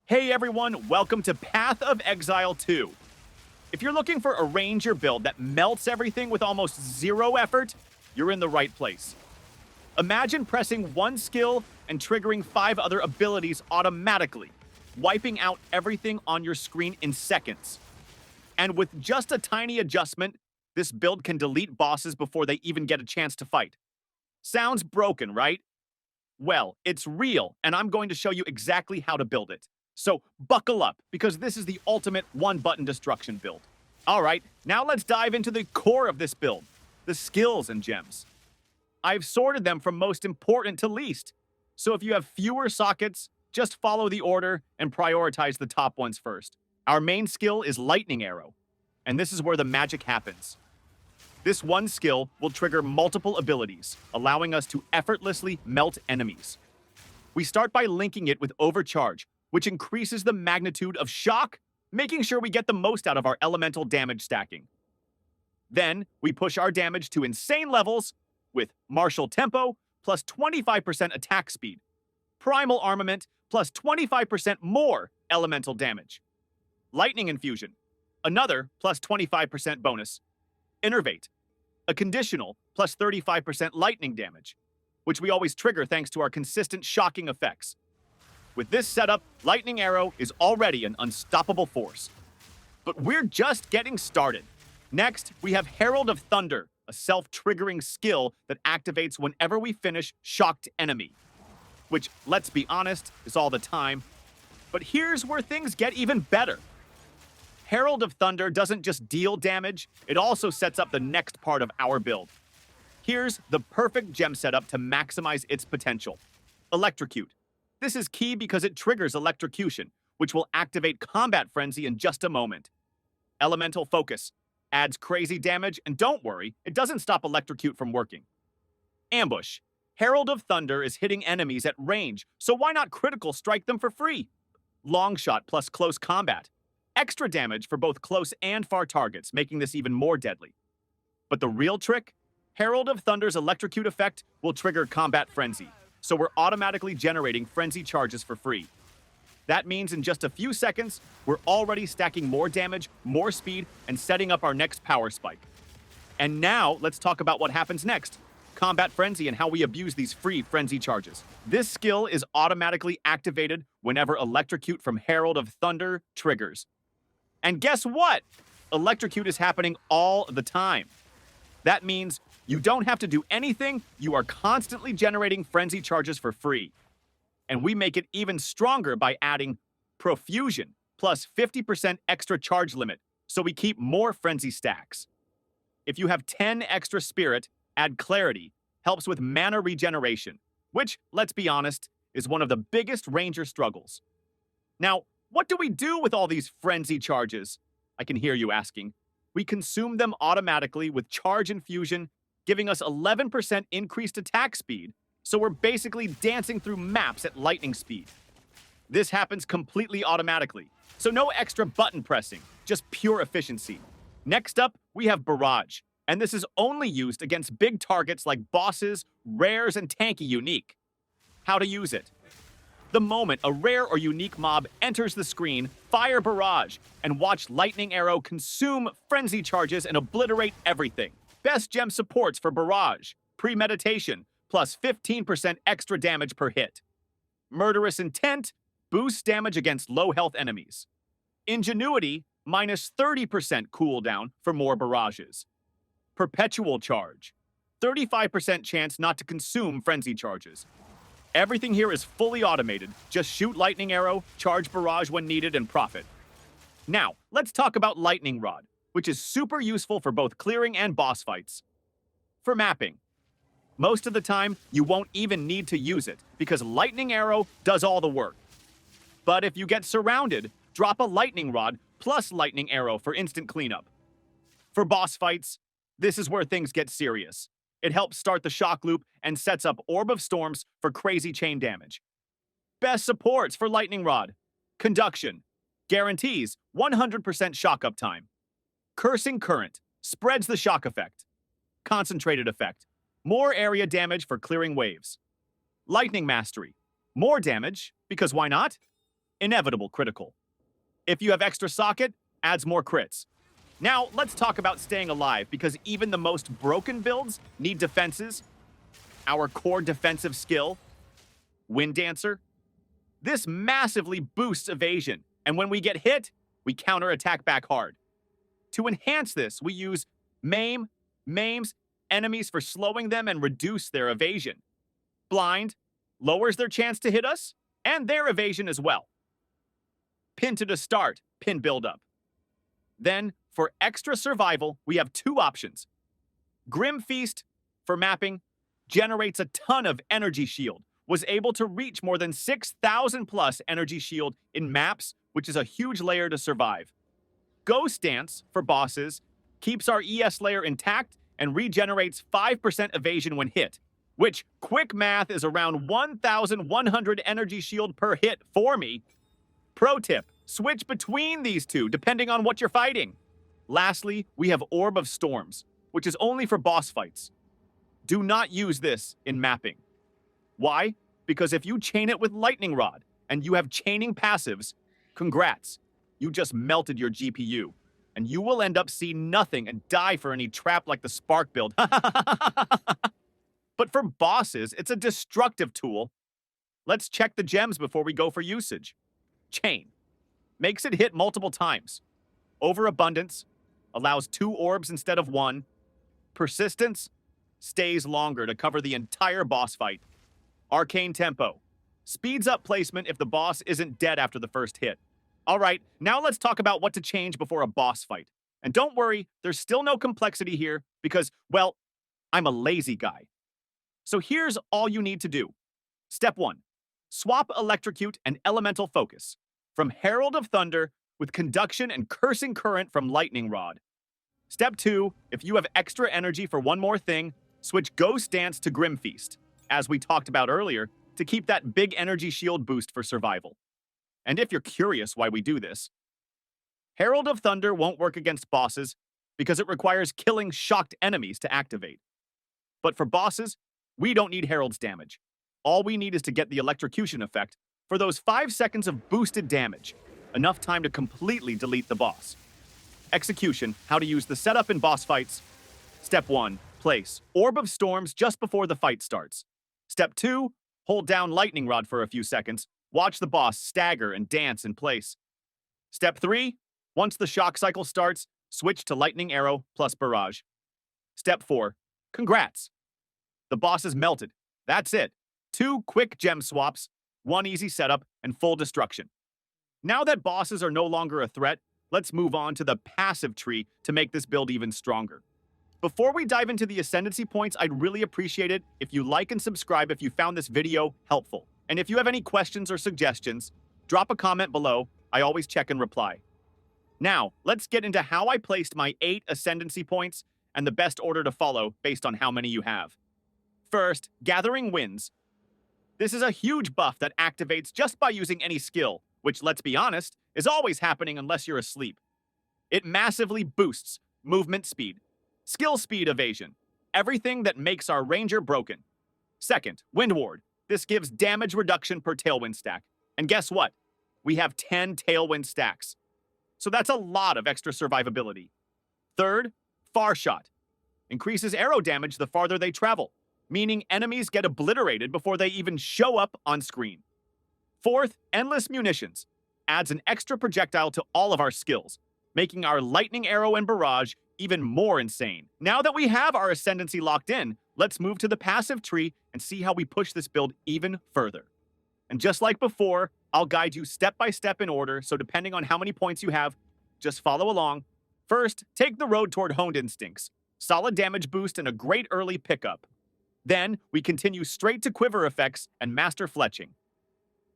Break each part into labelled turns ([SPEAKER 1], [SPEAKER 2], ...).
[SPEAKER 1] Hey everyone, welcome to Path of Exile 2. If you're looking for a ranger build that melts everything with almost zero effort, you're in the right place. Imagine pressing one skill and triggering 5 other abilities automatically, wiping out everything on your screen in seconds. And with just a tiny adjustment, this build can delete bosses before they even get a chance to fight. Sounds broken, right? Well, it's real, and I'm going to show you exactly how to build it. So buckle up, because this is the ultimate one-button destruction build. Alright, now let's dive into the core of this build, the skills and gems. I've sorted them from most important to least, so if you have fewer sockets, just follow the order and prioritize the top ones first. Our main skill is Lightning Arrow, and this is where the magic happens. This one skill will trigger multiple abilities, allowing us to effortlessly melt enemies. We start by linking it with Overcharge, which increases the magnitude of shock, making sure we get the most out of our elemental damage stacking. Then, we push our damage to insane levels with Martial Tempo plus 25% attack speed, Primal Armament plus 25% more elemental damage, Lightning Infusion, another plus 25% bonus, Innervate, a conditional plus 35% lightning damage, which we always trigger thanks to our consistent shocking effects. With this setup, Lightning Arrow is already an unstoppable force. But we're just getting started. Next, we have Herald of Thunder, a self-triggering skill that activates whenever we finish Shocked Enemy. Which, let's be honest, is all the time. But here's where things get even better. Herald of Thunder doesn't just deal damage, it also sets up the next part of our build. Here's the perfect gem setup to maximize its potential. Electrocute. This is key because it triggers electrocution, which will activate Combat Frenzy in just a moment. Elemental Focus adds crazy damage, and don't worry, it doesn't stop Electrocute from working. Ambush. Herald of Thunder is hitting enemies at range, so why not critical strike them for free? Longshot plus Close Combat. Extra damage for both close and far targets, making this even more deadly. But the real trick? Herald of Thunder's Electrocute effect will trigger Combat Frenzy, so we're automatically generating frenzy charges for free. That means in just a few seconds, we're already stacking more damage, more speed, and setting up our next power spike. And now, let's talk about what happens next. Combat Frenzy and how we abuse these free frenzy charges. This skill is automatically activated whenever Electrocute from Herald of Thunder triggers. And guess what? Electrocute is happening all the time. That means you don't have to do anything, you are constantly generating frenzy charges for free. And we make it even stronger by adding Profusion plus 50% extra charge limit, so we keep more frenzy stacks. If you have 10 extra spirit, add Clarity, helps with mana regeneration, which, let's be honest, is one of the biggest ranger struggles. Now, what do we do with all these frenzy charges? I can hear you asking. We consume them automatically with Charge Infusion, giving us 11% increased attack speed, so we're basically dancing through maps at lightning speed. This happens completely automatically, so no extra button pressing, just pure efficiency. Next up, we have Barrage, and this is only used against big targets like bosses, rares, and tanky unique. How to use it? The moment a rare or unique mob enters the screen, fire Barrage, and watch Lightning Arrow consume frenzy charges and obliterate everything. Best gem supports for Barrage, Premeditation, plus 15% extra damage per hit. Murderous Intent, boosts damage against low health enemies. Ingenuity, minus 30% cooldown for more barrages. Perpetual Charge, 35% chance not to consume frenzy charges. Everything here is fully automated. Just shoot Lightning Arrow, charge Barrage when needed, and profit. Now, let's talk about Lightning Rod, which is super useful for both clearing and boss fights. For mapping, most of the time, you won't even need to use it, because Lightning Arrow does all the work. But if you get surrounded, drop a Lightning Rod plus Lightning Arrow for instant cleanup. For boss fights, this is where things get serious. It helps start the shock loop and sets up Orb of Storms for crazy chain damage. Best supports for Lightning Rod. Conduction, guarantees 100% shock uptime. Cursing Current, spreads the shock effect. Concentrated effect, more area damage for clearing waves. Lightning Mastery, more damage, because why not? inevitable critical. If you have extra socket, adds more crits. Now, let's talk about staying alive, because even the most broken builds need defenses. Our core defensive skill, Wind Dancer. This massively boosts evasion, and when we get hit, we counterattack back hard. To enhance this, we use maims enemies for slowing them and reduce their evasion. Blind lowers their chance to hit us, and their evasion as well. Pin to start, pin buildup. Then, for extra survival, we have two options. Grim Feast, for mapping, generates a ton of energy shield, was able to reach more than 6,000 plus energy shield in maps, which is a huge layer to survive. Ghost Dance, for bosses, keeps our ES layer intact and regenerates 5% evasion when hit, which, quick math, is around 1,100 energy shield per hit for me. Pro tip, switch between these two depending on what you're fighting. Lastly, we have Orb of Storms, which is only for boss fights. Do not use this in mapping. Why? Because if you chain it with Lightning Rod and you have chaining passives, congrats, you just melted your GPU, and you will end up seeing nothing and die for any trap like the Spark build. But for bosses, it's a destructive tool. Let's check the gems before we go for usage. Chain makes it hit multiple times. Overabundance allows 2 orbs instead of 1. Persistence stays longer to cover the entire boss fight. Arcane Tempo speeds up placement if the boss isn't dead after the first hit. All right, now let's talk about what to change before a boss fight. And don't worry, there's still no complexity here because, well, I'm a lazy guy. So here's all you need to do. Step 1. Swap Electrocute and Elemental Focus from Herald of Thunder with Conduction and Cursing Current from Lightning Rod. Step 2. If you have extra energy for one more thing, switch Ghost Dance to Grim Feast, as we talked about earlier, to keep that big energy shield boost for survival. And if you're curious why we do this, Herald of Thunder won't work against bosses because it requires killing shocked enemies to activate. But for bosses, we don't need Herald's damage. All we need is to get the electrocution effect for those 5 seconds of boosted damage, enough time to completely delete the boss. Execution, how to use the setup in boss fights. Step 1, place Orb of Storms just before the fight starts. Step 2, hold down Lightning Rod for a few seconds. Watch the boss stagger and dance in place. Step 3, once the shock cycle starts, switch to Lightning Arrow plus Barrage. Step 4, congrats. The boss is melted. That's it. 2 quick gem swaps, 1 easy setup, and full destruction. Now that bosses are no longer a threat, let's move on to the passive tree to make this build even stronger. Before we dive into the Ascendancy points, I'd really appreciate it if you like and subscribe if you found this video helpful. And if you have any questions or suggestions, drop a comment below. I always check and reply. Now, let's get into how I placed my 8 Ascendancy points and the best order to follow based on how many you have. First, Gathering Winds. This is a huge buff that activates just by using any skill, which, let's be honest, is always happening unless you're asleep. It massively boosts movement speed, skill speed evasion, everything that makes our ranger broken. Second, Wind Ward. This gives damage reduction per Tailwind stack. And guess what? We have 10 Tailwind stacks. So that's a lot of extra survivability. Third, Far Shot. Increases arrow damage the farther they travel, meaning enemies get obliterated before they even show up on screen. Fourth, Endless Munitions. Adds an extra projectile to all of our skills, making our Lightning Arrow and Barrage even more insane. Now that we have our Ascendancy locked in, let's move to the passive tree and see how we push this build even further. And just like before, I'll guide you step by step in order, so depending on how many points you have, just follow along. First, take the road toward Honed Instincts. Solid damage boost and a great early pickup. Then, we continue straight to Quiver Effects and Master Fletching.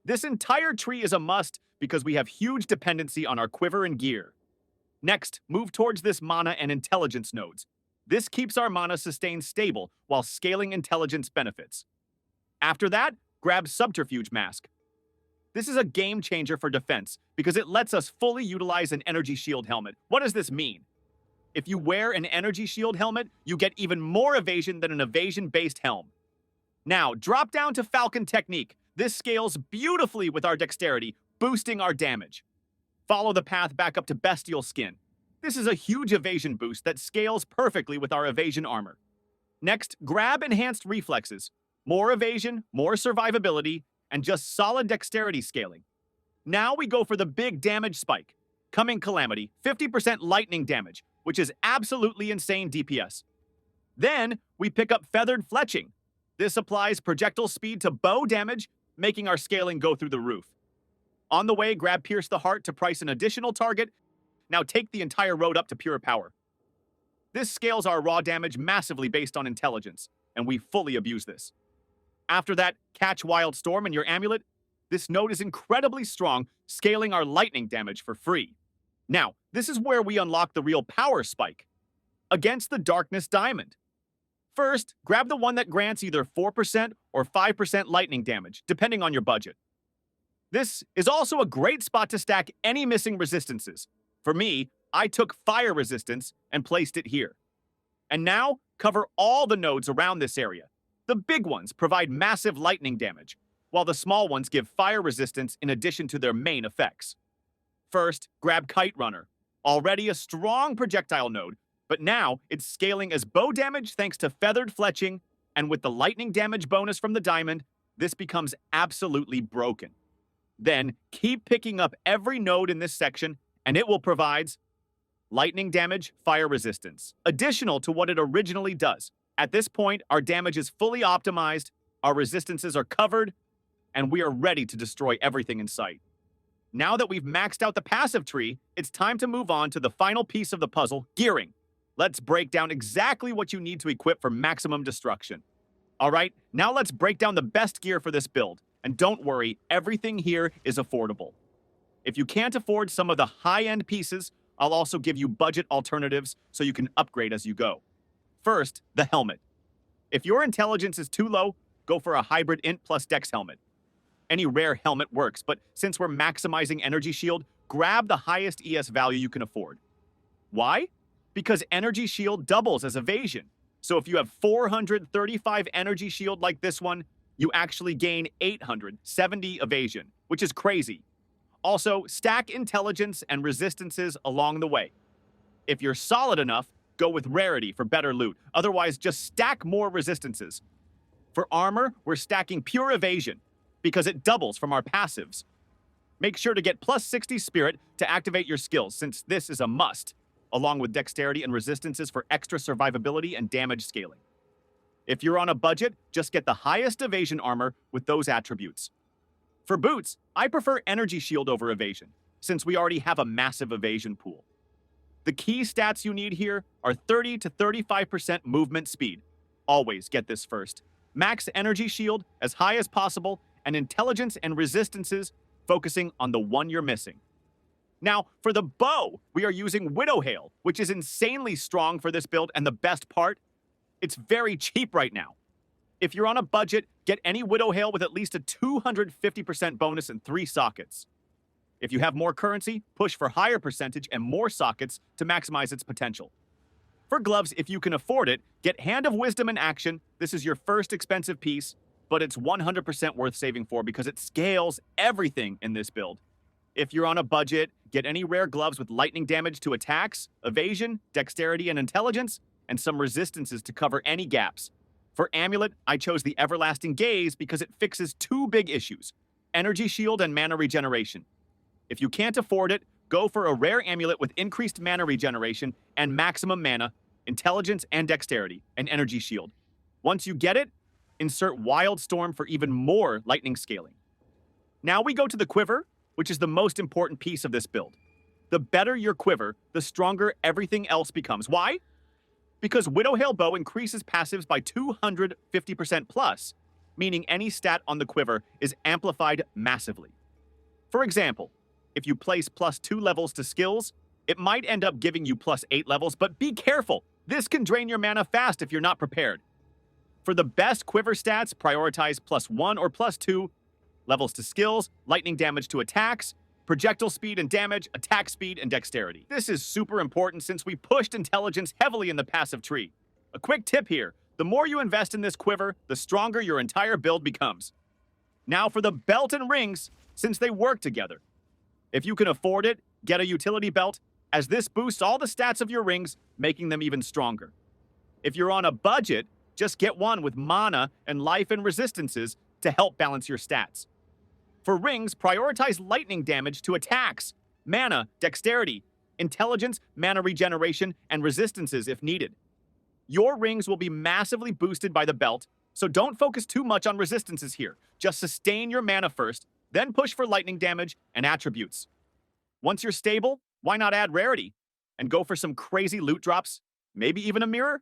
[SPEAKER 1] This entire tree is a must because we have huge dependency on our quiver and gear. Next, move towards this mana and intelligence nodes. This keeps our mana sustained stable while scaling intelligence benefits. After that, grab Subterfuge Mask. This is a game changer for defense because it lets us fully utilize an energy shield helmet. What does this mean? If you wear an energy shield helmet, you get even more evasion than an evasion-based helm. Now, drop down to Falcon Technique. This scales beautifully with our dexterity, boosting our damage. Follow the path back up to Bestial Skin. This is a huge evasion boost that scales perfectly with our evasion armor. Next, grab Enhanced Reflexes. More evasion, more survivability, and just solid dexterity scaling. Now we go for the big damage spike. Coming Calamity, 50% lightning damage, which is absolutely insane DPS. Then we pick up Feathered Fletching. This applies projectile speed to bow damage, making our scaling go through the roof. On the way, grab Pierce the Heart to price an additional target. Now take the entire road up to pure power. This scales our raw damage massively based on intelligence, and we fully abuse this. After that, catch Wild Storm in your amulet. This node is incredibly strong, scaling our lightning damage for free. Now, this is where we unlock the real power spike. Against the Darkness Diamond. First, grab the one that grants either 4% or 5% lightning damage, depending on your budget. This is also a great spot to stack any missing resistances. For me, I took fire resistance and placed it here. And now, cover all the nodes around this area. The big ones provide massive lightning damage, while the small ones give fire resistance in addition to their main effects. First, grab Kite Runner, already a strong projectile node, but now it's scaling as bow damage thanks to Feathered Fletching, and with the lightning damage bonus from the diamond, this becomes absolutely broken. Then, keep picking up every node in this section, and it will provide lightning damage, fire resistance, additional to what it originally does. At this point, our damage is fully optimized, our resistances are covered, and we are ready to destroy everything in sight. Now that we've maxed out the passive tree, it's time to move on to the final piece of the puzzle, gearing. Let's break down exactly what you need to equip for maximum destruction. Alright, now let's break down the best gear for this build. And don't worry, everything here is affordable. If you can't afford some of the high-end pieces, I'll also give you budget alternatives so you can upgrade as you go. First, the helmet. If your intelligence is too low, go for a hybrid int plus dex helmet. Any rare helmet works, but since we're maximizing energy shield, grab the highest ES value you can afford. Why? Because energy shield doubles as evasion. So if you have 435 energy shield like this one, you actually gain 870 evasion, which is crazy. Also, stack intelligence and resistances along the way. If you're solid enough, go with rarity for better loot. Otherwise, just stack more resistances. For armor, we're stacking pure evasion, because it doubles from our passives. Make sure to get plus 60 spirit to activate your skills, since this is a must, along with dexterity and resistances for extra survivability and damage scaling. If you're on a budget, just get the highest evasion armor with those attributes. For boots, I prefer energy shield over evasion, since we already have a massive evasion pool. The key stats you need here are 30 to 35% movement speed. Always get this first. Max energy shield as high as possible, and intelligence and resistances focusing on the one you're missing. Now, for the bow, we are using Widow Hail, which is insanely strong for this build, and the best part, it's very cheap right now. If you're on a budget, get any Widow Hail with at least a 250% bonus and 3 sockets. If you have more currency, push for higher percentage and more sockets to maximize its potential. For gloves, if you can afford it, get Hand of Wisdom in action. This is your first expensive piece, but it's 100% worth saving for because it scales everything in this build. If you're on a budget, get any rare gloves with lightning damage to attacks, evasion, dexterity, and intelligence, and some resistances to cover any gaps. For amulet, I chose the Everlasting Gaze because it fixes 2 big issues, energy shield and mana regeneration. If you can't afford it, go for a rare amulet with increased mana regeneration and maximum mana, intelligence and dexterity, and energy shield. Once you get it, insert Wild Storm for even more lightning scaling. Now we go to the quiver, which is the most important piece of this build. The better your quiver, the stronger everything else becomes. Why? Because Widow Hail Bow increases passives by 250% plus, meaning any stat on the quiver is amplified massively. For example, if you place plus 2 levels to skills, it might end up giving you plus 8 levels, but be careful. This can drain your mana fast if you're not prepared. For the best quiver stats, prioritize plus 1 or plus 2 levels to skills, lightning damage to attacks, projectile speed and damage, attack speed, and dexterity. This is super important since we pushed intelligence heavily in the passive tree. A quick tip here, the more you invest in this quiver, the stronger your entire build becomes. Now for the belt and rings, since they work together. If you can afford it, get a utility belt, as this boosts all the stats of your rings, making them even stronger. If you're on a budget, just get one with mana and life and resistances to help balance your stats. For rings, prioritize lightning damage to attacks, mana, dexterity, intelligence, mana regeneration, and resistances if needed. Your rings will be massively boosted by the belt, so don't focus too much on resistances here. Just sustain your mana first, then push for lightning damage and attributes. Once you're stable, why not add rarity? And go for some crazy loot drops, maybe even a mirror?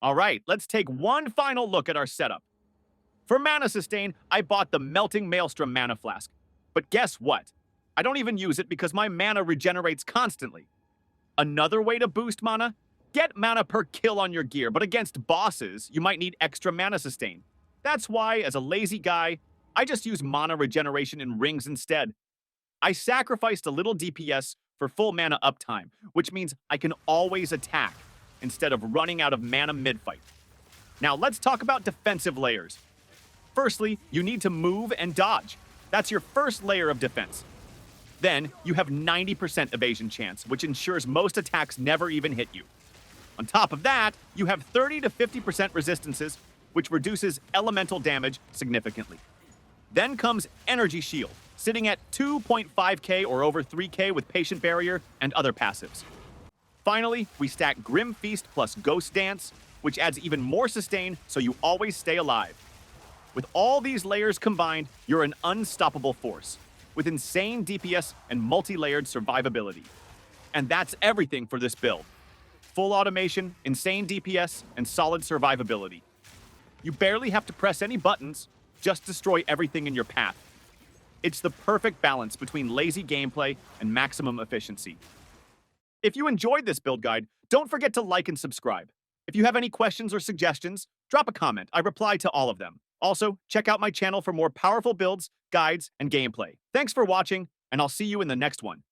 [SPEAKER 1] Alright, let's take one final look at our setup. For mana sustain, I bought the Melting Maelstrom mana flask. But guess what? I don't even use it because my mana regenerates constantly. Another way to boost mana? Get mana per kill on your gear, but against bosses, you might need extra mana sustain. That's why, as a lazy guy, I just use mana regeneration in rings instead. I sacrificed a little DPS for full mana uptime, which means I can always attack, instead of running out of mana mid-fight. Now let's talk about defensive layers. Firstly, you need to move and dodge. That's your first layer of defense. Then, you have 90% evasion chance, which ensures most attacks never even hit you. On top of that, you have 30 to 50% resistances, which reduces elemental damage significantly. Then comes Energy Shield, sitting at 2.5k or over 3k with Patient Barrier and other passives. Finally, we stack Grim Feast plus Ghost Dance, which adds even more sustain so you always stay alive. With all these layers combined, you're an unstoppable force, with insane DPS and multi-layered survivability. And that's everything for this build. Full automation, insane DPS, and solid survivability. You barely have to press any buttons, just destroy everything in your path. It's the perfect balance between lazy gameplay and maximum efficiency. If you enjoyed this build guide, don't forget to like and subscribe. If you have any questions or suggestions, drop a comment. I reply to all of them. Also, check out my channel for more powerful builds, guides, and gameplay. Thanks for watching, and I'll see you in the next one.